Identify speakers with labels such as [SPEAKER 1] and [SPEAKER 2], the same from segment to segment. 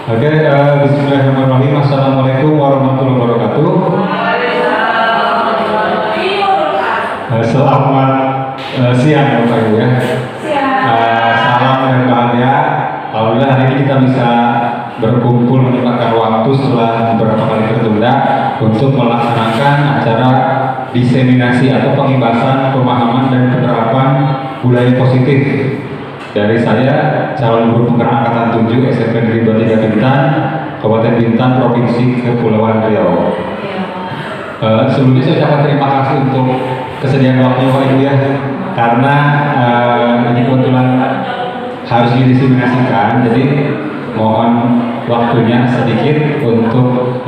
[SPEAKER 1] Bismillahirrahmanirrahim. Assalamualaikum warahmatullahi wabarakatuh. Selamat siang Bapak Ibu ya. Salam dan bahagia. Alhamdulillah hari ini kita bisa berkumpul menyempatkan waktu setelah beberapa kali tertunda untuk melaksanakan acara diseminasi atau pengibasan pemahaman dan penerapan budaya positif dari saya, calon guru penggerak angkatan 7 SMP Negeri 23 Bintan, Kabupaten Bintan, Provinsi Kepulauan Riau. Sebelumnya saya ucapkan terima kasih untuk kesediaan waktunya Pak Ibu ya, karena ini kebetulan harus didiseminasikan, jadi mohon waktunya sedikit untuk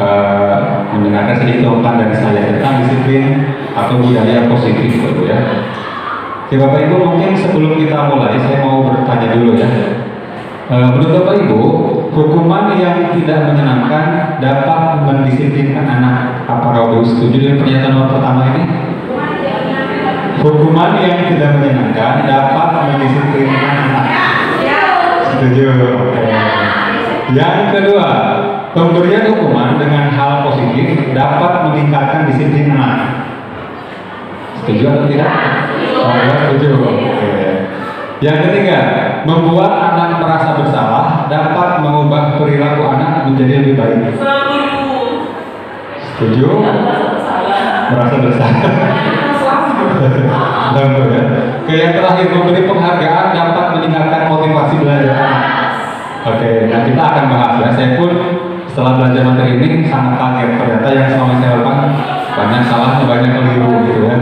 [SPEAKER 1] mendengarkan sedikit tentang dari saya tentang disiplin atau budaya positif Pak Ibu ya. Oke Bapak Ibu, mungkin sebelum kita mulai saya mau bertanya dulu ya. Menurut Bapak Ibu, hukuman yang tidak menyenangkan dapat mendisiplinkan anak. Apakah Bapak Ibu setuju dengan pernyataan nomor pertama ini? Hukuman yang tidak menyenangkan dapat mendisiplinkan anak. Setuju. Oke. Yang kedua, pemberian hukuman dengan hal positif dapat meningkatkan disiplin anak. Setuju atau tidak? Setuju. Oke. Yang ketiga, membuat anak merasa bersalah dapat mengubah perilaku anak menjadi lebih baik. Setuju? Merasa bersalah. Ya. Oke, yang terakhir, memberi penghargaan dapat meningkatkan motivasi belajar anak. Oke, nah kita akan bahas ya. Saya pun setelah belajar materi ini sangat kaget, ternyata yang selama saya lakukan banyak salahnya, banyak keliru gitu ya.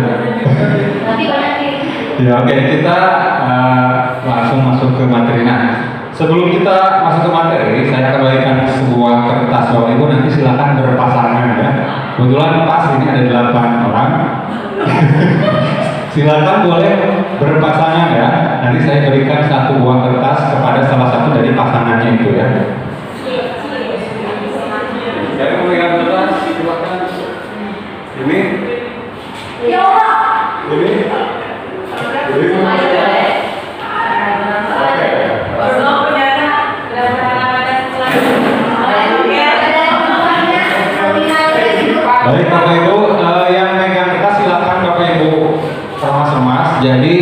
[SPEAKER 1] Ya oke, kita langsung masuk ke materi. Nah, sebelum kita masuk ke materi, saya akan bagikan sebuah kertas Bapak Ibu, nanti silakan berpasangan ya. Kebetulan pas ini ada 8 orang. Silakan boleh berpasangan ya. Nanti saya berikan satu buah kertas kepada salah satu dari pasangannya itu ya. Jadi memberikan kertas, silakan. Ini. Ini. Baik Bapak Ibu, yang megang kertas silakan Bapak Ibu remas-remas jadi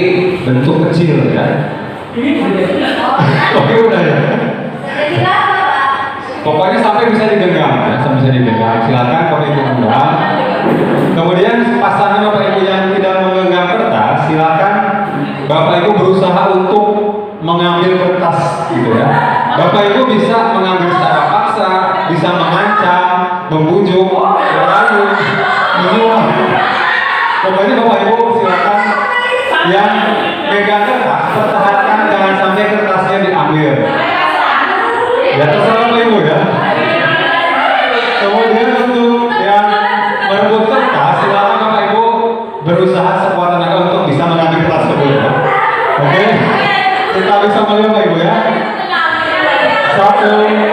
[SPEAKER 1] bentuk kecil ya. Oke udah ya. Pokoknya sampai bisa digenggam ya, sampai bisa digenggam. Silakan Bapak Ibu genggam. Kemudian pasangan Bapak Ibu yang tidak menggenggam kertas, silakan Bapak Ibu berusaha untuk mengambil kertas gitu ya. Bapak Ibu bisa mengambil secara paksa, bisa mengancam, membujuk, merayu, menyuap. Pokoknya Bapak Ibu silakan yang pegang kertas, pertahankan jangan sampai kertasnya diambil. Ya terserah Bapak Ibu ya. Kemudian untuk yang merebut kertas, silakan Bapak Ibu berusaha sekuat tenaga untuk bisa mengambil kertas tersebut ya. Oke, kita bisa mulai Bapak Ibu ya. 1.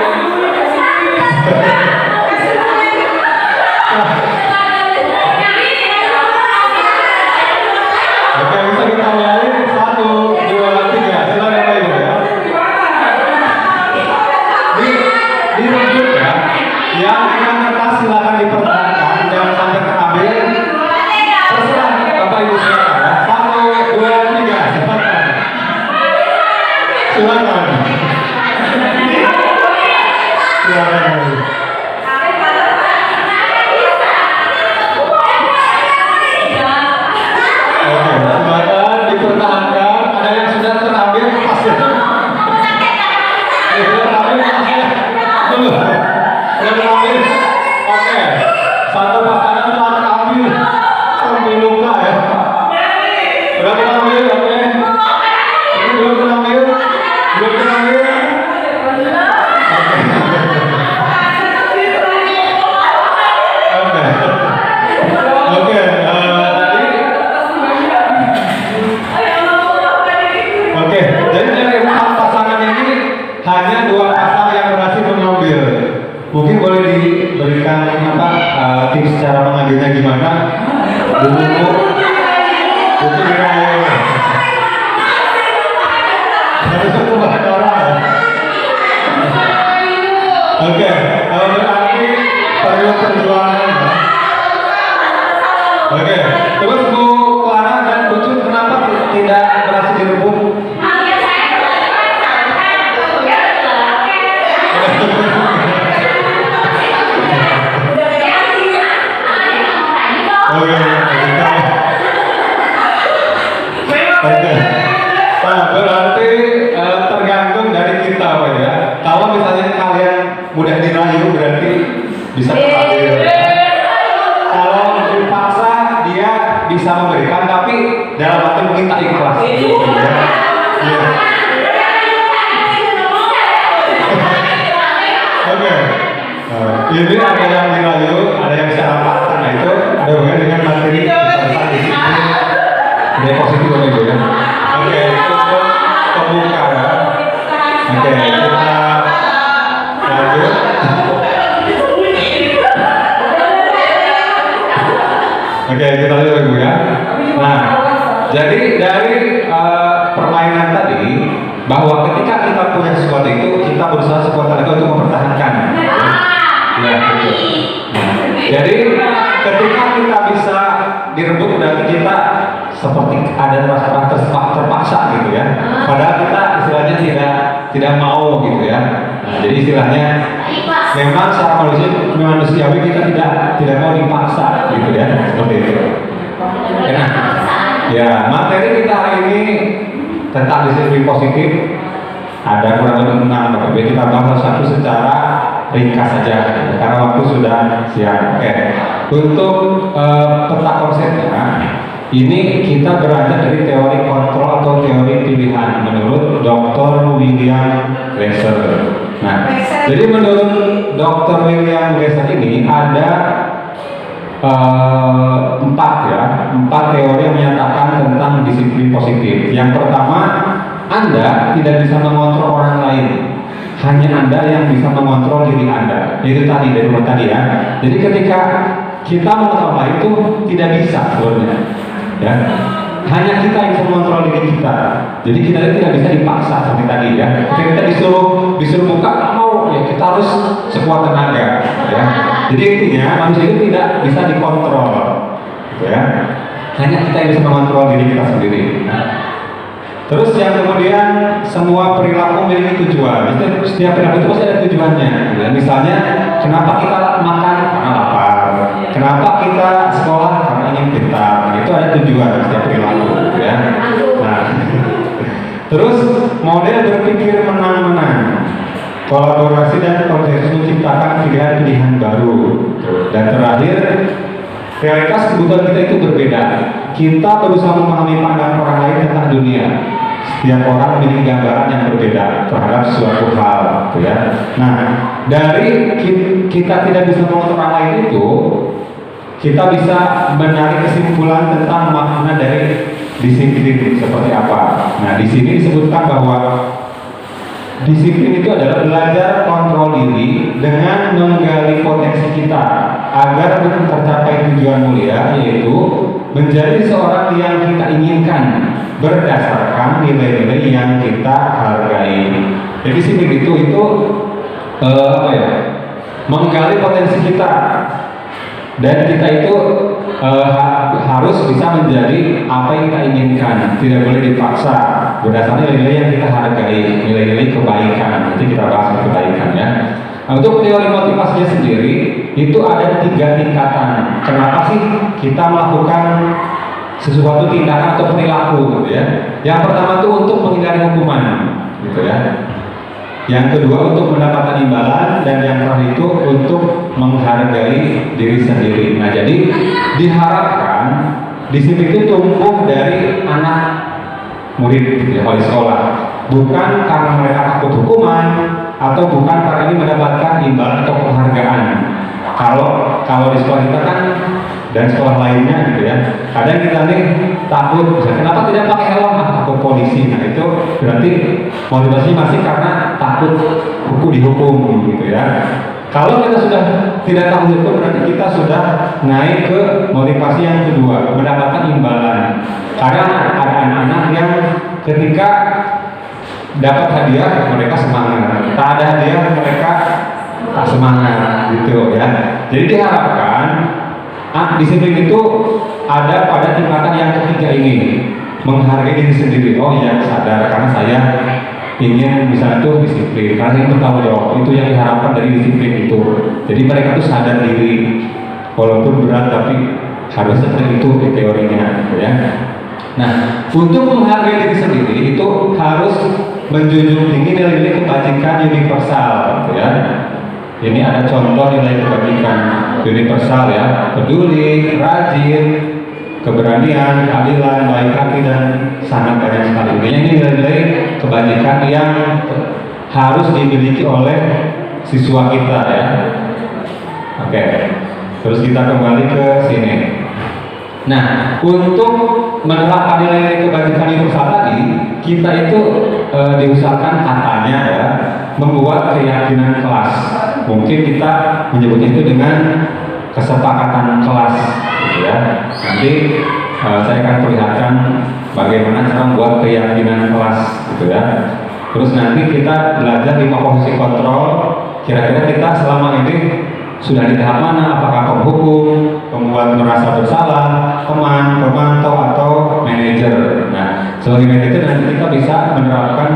[SPEAKER 1] Mungkin boleh diberikan tips cara mengambilnya gimana? Buku dirayu. Harus itu bahan orang. Oke, berarti perlu perjuangan. Oke, terus Bu Clara dan Bu Cut, kenapa tidak berhasil direbut? Oke. Nah, berarti tergantung dari kita, Pak ya. Kalau misalnya kalian mudah dirayu, berarti bisa berhasil. Kalau dipaksa, dia bisa memberikan, tapi dalam hati mungkin tak ikhlas. Gitu, ya. Ya. Oke. Ini ada yang dirayu, ada yang secara paksa. Nah itu ada hubungan dengan materi tentang disiplin dia positif atau itu ya. Oke, itu pembuka ya. Oke, kita lanjut. Oke, kita lanjut lagi ya. Nah, jadi dari permainan tadi, bahwa ketika kita punya sesuatu itu, kita berusaha sekuat tenaga untuk mempertahankan. Ya, betul. Nah, jadi ketika kita bisa direbut, berarti kita seperti ada rasa terpaksa gitu ya. Padahal kita istilahnya tidak mau gitu ya. Nah, jadi istilahnya memang secara manusiawi kita tidak mau dipaksa gitu ya, seperti itu. Nah, ya materi kita hari ini tentang disiplin positif ada kurang lebih 6, tapi kita bahas satu secara ringkas saja karena waktu sudah siang. Oke, untuk peta konsepnya ini kita beranjak dari teori kontrol atau teori pilihan menurut Dr. William Glasser. Nah, jadi menurut Dr. William Glasser ini ada empat teori yang menyatakan tentang disiplin positif. Yang pertama, Anda tidak bisa mengontrol orang lain, hanya Anda yang bisa mengontrol diri Anda. Itu tadi dari tadi ya. Jadi ketika kita mengontrol orang lain itu tidak bisa sebenarnya, ya. Hanya kita yang bisa mengontrol diri kita. Jadi kita tidak bisa dipaksa seperti tadi ya. Ketika kita disuruh buka, nggak mau, ya kita harus sekuat tenaga, ya. Jadi intinya manusia itu tidak bisa dikontrol, ya. Hanya kita yang bisa mengontrol diri kita sendiri. Terus yang kemudian semua perilaku memiliki tujuan. Setiap perilaku itu pasti ada tujuannya. Ya, misalnya kenapa kita makan karena lapar, kenapa kita sekolah karena ingin pintar. Itu ada tujuan setiap perilaku. Ya. Nah, terus model berpikir menang-menang, kolaborasi dan konsensus menciptakan pilihan-pilihan baru. Dan terakhir, realitas kebutuhan kita itu berbeda. Kita berusaha memahami pandangan orang lain tentang dunia. Setiap orang memiliki gambaran yang berbeda terhadap suatu hal, gitu ya. Nah, dari kita tidak bisa mengontrol orang lain itu, kita bisa menarik kesimpulan tentang makna dari disiplin seperti apa. Nah, di sini disebutkan bahwa disiplin itu adalah belajar kontrol diri dengan menggali potensi kita agar tercapai tujuan mulia, yaitu menjadi seorang yang kita inginkan berdasarkan nilai-nilai yang kita hargai. Jadi disiplin itu menggali potensi kita, dan kita itu harus bisa menjadi apa yang kita inginkan, tidak boleh dipaksa, berdasarkan nilai-nilai yang kita hargai, nilai-nilai kebaikan. Nanti kita bahas kebaikan ya. Nah, untuk teori motivasinya sendiri itu ada 3 tingkatan. Kenapa sih kita melakukan sesuatu tindakan atau perilaku, gitu ya? Yang pertama itu untuk menghindari hukuman, gitu ya. Yang kedua untuk mendapatkan imbalan, dan yang terakhir itu untuk menghargai diri sendiri. Nah, jadi diharapkan disiplin itu tumbuh dari anak murid ya, di sekolah, bukan karena mereka takut hukuman atau bukan karena ini mendapatkan imbalan atau penghargaan. Kalau di sekolah kita kan dan sekolah lainnya gitu ya, kadang kita nih takut, kenapa tidak pakai helm? Takut polisi. Nah itu berarti motivasinya masih karena takut dihukum gitu ya. Kalau kita sudah tidak tahu itu, berarti kita sudah naik ke motivasi yang kedua, mendapatkan imbalan. Karena ada anak-anak yang ketika dapat hadiah mereka semangat, tak ada hadiah mereka semangat gitu ya. Jadi diharapkan disiplin itu ada pada tingkatan yang ketiga ini, menghargai diri sendiri. Oh iya, sadar karena saya ingin misalnya itu disiplin, karena ingin bertanggung jawab. Itu yang diharapkan dari disiplin itu. Jadi mereka tuh sadar diri, walaupun berat tapi harus seperti itu di teorinya, gitu ya. Nah, untuk menghargai diri sendiri itu harus menjunjung tinggi nilai-nilai kebajikan universal, gitu ya. Ini ada contoh nilai kebajikan universal ya: peduli, rajin, keberanian, keadilan, baik hati, dan sangat banyak sekali. Ini nilai-nilai kebajikan yang harus dimiliki oleh siswa kita ya. Oke, terus kita kembali ke sini. Nah, untuk menerapkan nilai kebajikan universal tadi, kita itu diusahakan katanya ya, membuat keyakinan kelas. Mungkin kita menyebutnya itu dengan kesepakatan kelas, gitu ya. Nanti saya akan perlihatkan bagaimana cara membuat keyakinan kelas, gitu ya. Terus nanti kita belajar 5 posisi kontrol. Kira-kira kita selama ini sudah di tahap mana? Apakah penghukum, pembuat merasa bersalah, teman, pemantau, atau manajer? Nah, sebagai manajer nanti kita bisa menerapkan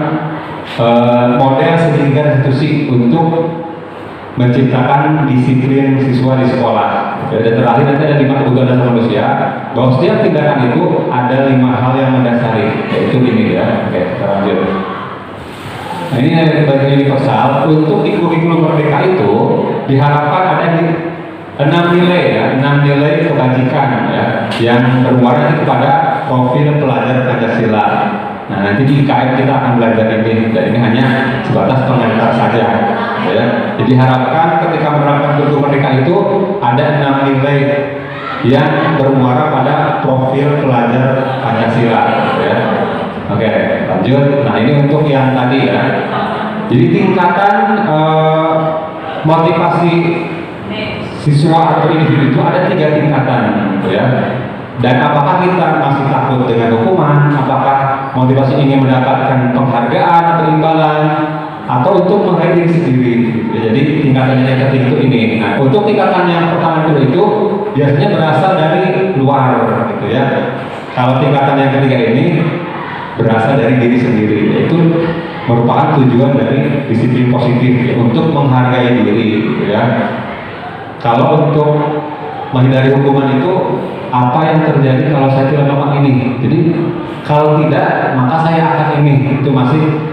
[SPEAKER 1] model segitiga institusi untuk menciptakan disiplin siswa di sekolah. Dan terakhir nanti ada 5 kebutuhan dasar manusia, bahwa setiap tindakan itu ada 5 hal yang mendasari, yaitu ini ya. Oke, kita lanjut. Nah, ini bagian universal. Untuk di kurikulum Merdeka itu diharapkan ada 6 nilai ya, 6 nilai kebajikan ya, yang bermuara kepada profil pelajar Pancasila. Nah, nanti di IKM kita akan belajar ini, dan ini hanya sebatas pengantar saja ya. Jadi harapkan ketika menerapkan kurikulum Merdeka itu ada 6 nilai yang bermuara pada profil pelajar Pancasila ya. Oke, lanjut. Nah, ini untuk yang tadi ya. Jadi tingkatan motivasi siswa atau individu itu ada 3 tingkatan gitu ya. Dan apakah kita masih takut dengan hukuman, apakah motivasi ingin mendapatkan penghargaan atau imbalan, atau untuk menghargai diri sendiri gitu. Jadi tingkatannya yang ketiga itu ini. Nah, untuk tingkatan yang pertama itu biasanya berasal dari luar gitu ya. Kalau tingkatan yang ketiga ini berasal dari diri sendiri, yaitu merupakan tujuan dari disiplin positif ya, untuk menghargai diri gitu ya. Kalau untuk menghindari hukuman itu, apa yang terjadi kalau saya tidak melakukan ini? Jadi kalau tidak, maka saya akan ini. Itu masih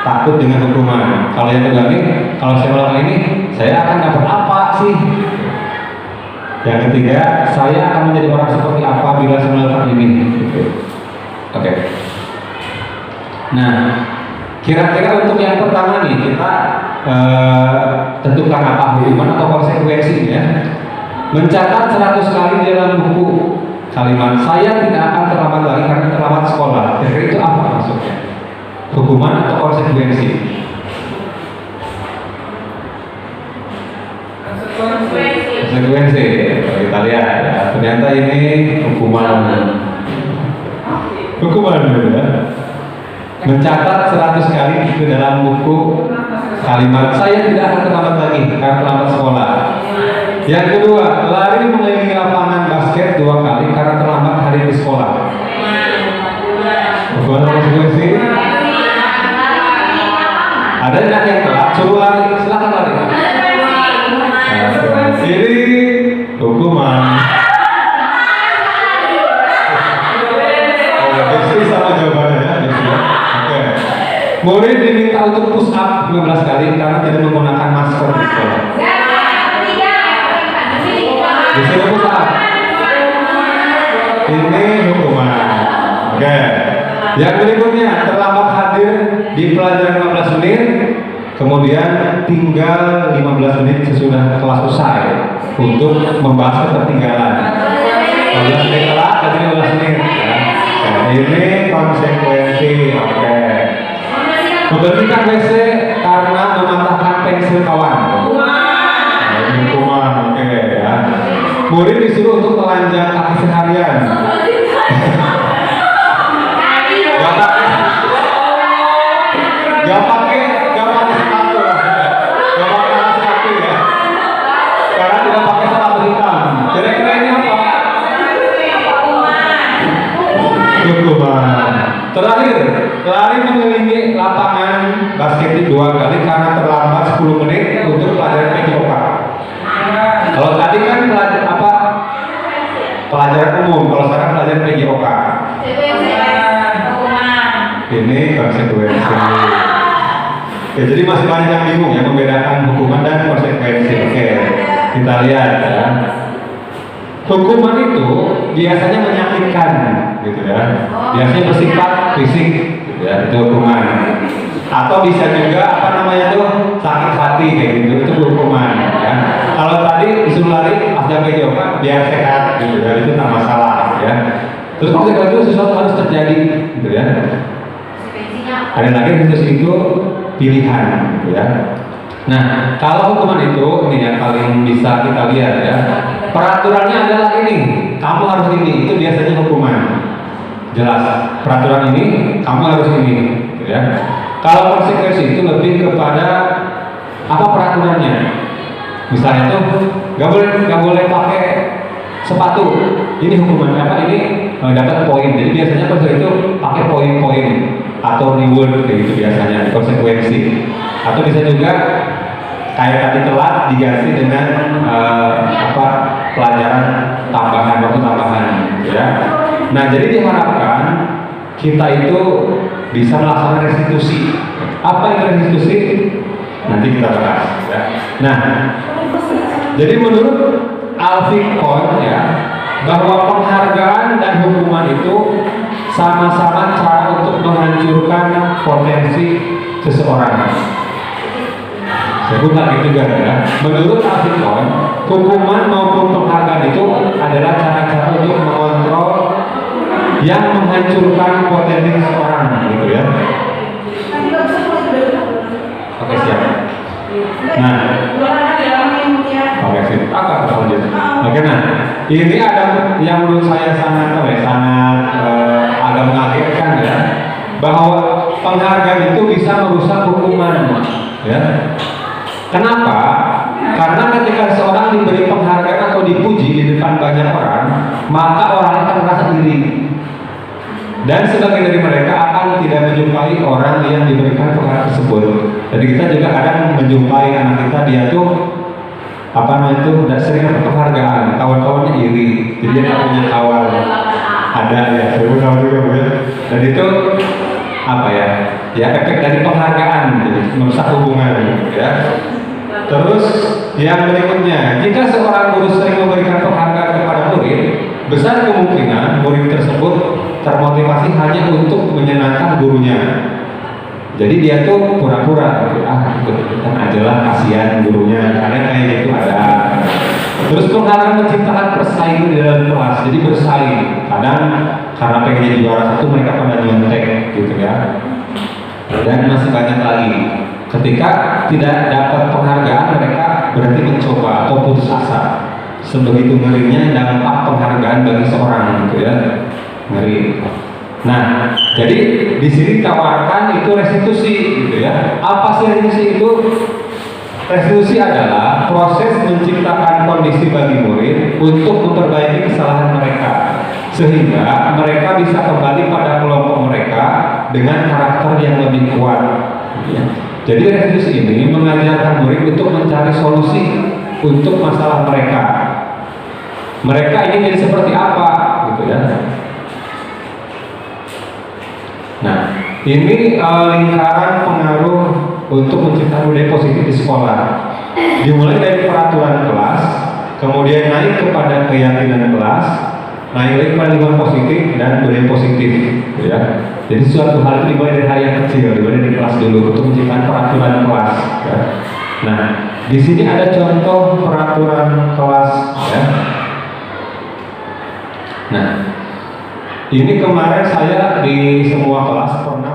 [SPEAKER 1] takut dengan hukuman. Kalau yang kedua ini, kalau saya melakukan ini, saya akan dapat apa sih? Yang ketiga, saya akan menjadi orang seperti apa bila saya melakukan ini? Gitu. Oke. Nah, kira-kira untuk yang pertama nih, kita tentukan apa hukuman atau konsekuensi ya. Mencatat 100 kali di dalam buku kalimat saya tidak akan terlambat lagi karena terlambat sekolah. Kira-kira itu apa maksudnya? Hukuman atau konsekuensi? Konsekuensi. Kita lihat ya. Ternyata ini hukuman. Hukuman ya. Mencatat 100 kali di dalam buku kalimat saya tidak akan terlambat lagi karena terlambat sekolah. Yang kedua, lari mengelilingi lapangan basket 2 kali karena terlambat hari di sekolah. Bukan konsekuensi. Ada yang telat, suruh lari, silakan lari. Ini hukuman. Desi sama jawabannya ya. Oke. Murid diminta untuk push up 15 kali karena tidak menggunakan masker di sekolah. Disuruh push up. Ini hukuman. Oke. Yang berikutnya, terlambat hadir di pelajaran 15 menit, kemudian tinggal 15 menit sesudah kelas usai untuk membahas ketertinggalan. 15 menit telat, tapi 15 menit. Ya. Nah, ini konsekuensi. Oke. Membersihkan WC karena mematahkan pensil kawan. Hukuman. Oke ya. Murid disuruh untuk telanjang kaki seharian. Gak pakai sepatu ya. 2 kali karena terlambat 10 menit untuk pelajaran PJOK. Kalau tadi kan pelajaran umum, kalau sekarang pelajaran PJOK. Ini konsekuensi. Oke, jadi masih banyak yang bingung ya membedakan hukuman dan konsekuensi. Oke, kita lihat ya. Hukuman itu biasanya menyakitkan, gitu ya. Biasanya bersifat fisik, gitu ya. Itu hukuman. Atau bisa juga tuh sakit hati kayak gitu, itu hukuman. Ya. Kalau tadi disuruh lari pas sampai PJOK biar sehat, gitu ya. Itu tak masalah, ya. Terus konsekuensi itu sesuatu harus terjadi, gitu ya. Ada lagi itu pilihan, gitu ya. Nah, kalau hukuman itu ini yang paling bisa kita lihat ya. Peraturannya adalah ini, kamu harus ini, itu biasanya hukuman. Jelas, peraturan ini, kamu harus ini, gitu ya. Kalau konsekuensi itu lebih kepada apa peraturannya. Misalnya tuh nggak boleh pakai sepatu. Ini hukumannya apa? Ini dapat poin. Jadi biasanya konsekuensi itu pakai poin-poin atau reward kayak gitu biasanya konsekuensi. Atau bisa juga kayak tadi telat diganti dengan pelajaran tambahan, waktu tambahan, ya. Nah, jadi diharapkan kita itu bisa melaksanakan restitusi. Apa itu restitusi? Nanti kita bahas, ya. Nah, jadi menurut Alfikon ya, bahwa penghargaan dan hukuman itu sama-sama cara untuk menghancurkan potensi seseorang. Bukan gitu juga ya. Menurut Alfikon, hukuman maupun penghargaan itu adalah cara-cara untuk mengontrol yang menghancurkan potensi seseorang, gitu ya. Oke, siap. Nah, oke, siap. Oke, nah, ini ada yang menurut saya sangat agak mengagetkan ya, bahwa penghargaan itu bisa merusak hukuman, ya. Kenapa? Karena ketika seorang diberi penghargaan atau dipuji di depan banyak orang, maka orang akan merasa iri. Dan sebagian dari mereka akan tidak menjumpai orang yang diberikan penghargaan tersebut. Jadi kita juga kadang menjumpai anak kita, dia tuh tidak sering dapat penghargaan, kawan-kawannya iri, jadi dia tak punya kawan. Ada ya, saya tahu juga ya. Dan itu efek dari penghargaan, jadi merusak hubungan, ya. Terus yang berikutnya, jika seorang guru sering memberikan penghargaan kepada murid, besar kemungkinan murid tersebut termotivasi hanya untuk menyenangkan gurunya. Jadi dia tuh pura-pura, ikut aja lah, kasihan gurunya, karena kayak gitu ada. Terus penghargaan menciptakan persaingan di dalam kelas, jadi bersaing. Kadang karena pengen jadi juara satu, mereka pada nyontek, gitu ya. Dan masih banyak lagi. Ketika tidak dapat penghargaan, mereka berhenti mencoba atau putus asa. Sebegitu ngerinya dampak penghargaan bagi seorang, gitu ya, ngeri. Nah, jadi di sini ditawarkan itu restitusi, gitu ya. Apa sih restitusi itu? Restitusi adalah proses menciptakan kondisi bagi murid untuk memperbaiki kesalahan mereka, sehingga mereka bisa kembali pada kelompok mereka dengan karakter yang lebih kuat, gitu ya. Jadi restitusi ini mengajarkan murid untuk mencari solusi untuk masalah mereka. Mereka ingin jadi seperti apa, gitu ya. Nah, ini lingkaran pengaruh untuk menciptakan budaya positif di sekolah. Dimulai dari peraturan kelas, kemudian naik kepada keyakinan kelas, naik lagi pada lingkungan positif dan budaya positif, gitu ya. Jadi suatu hal itu dimulai dari hal yang kecil, dimulai dari kelas dulu untuk menciptakan peraturan kelas, ya. Nah, di sini ada contoh peraturan kelas, ya. Nah, ini kemarin saya di semua kelas pernah